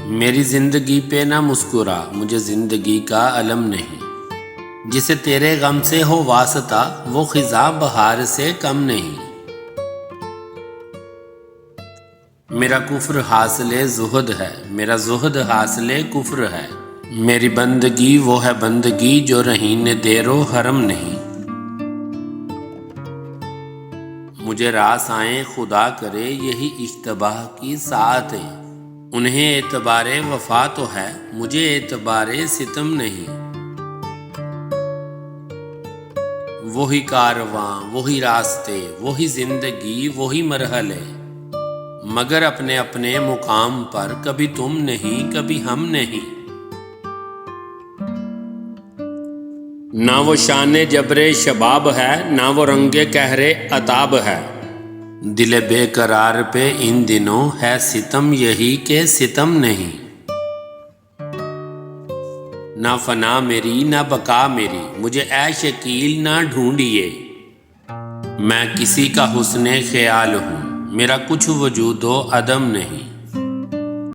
میری زندگی پہ نہ مسکرا، مجھے زندگی کا علم نہیں۔ جسے تیرے غم سے ہو واسطہ، وہ خزاں بہار سے کم نہیں۔ میرا کفر حاصل زہد ہے، میرا زہد حاصل کفر ہے۔ میری بندگی وہ ہے بندگی جو رہین دیر و حرم نہیں۔ مجھے راس آئیں خدا کرے، یہی اشتباہ کی ساعتیں۔ انہیں اعتبار وفا تو ہے، مجھے اعتبار ستم نہیں۔ وہی کارواں، وہی راستے، وہی زندگی، وہی مرحلے، مگر اپنے اپنے مقام پر، کبھی تم نہیں کبھی ہم نہیں۔ نہ وہ شان جبر شباب ہے، نہ وہ رنگ قہر عتاب ہے۔ دل بے قرار پہ ان دنوں ہے ستم یہی کہ ستم نہیں۔ نہ فنا میری نہ بقا میری، مجھے اے شکیل نہ ڈھونڈیے۔ میں کسی کا حسن خیال ہوں، میرا کچھ وجود و عدم نہیں۔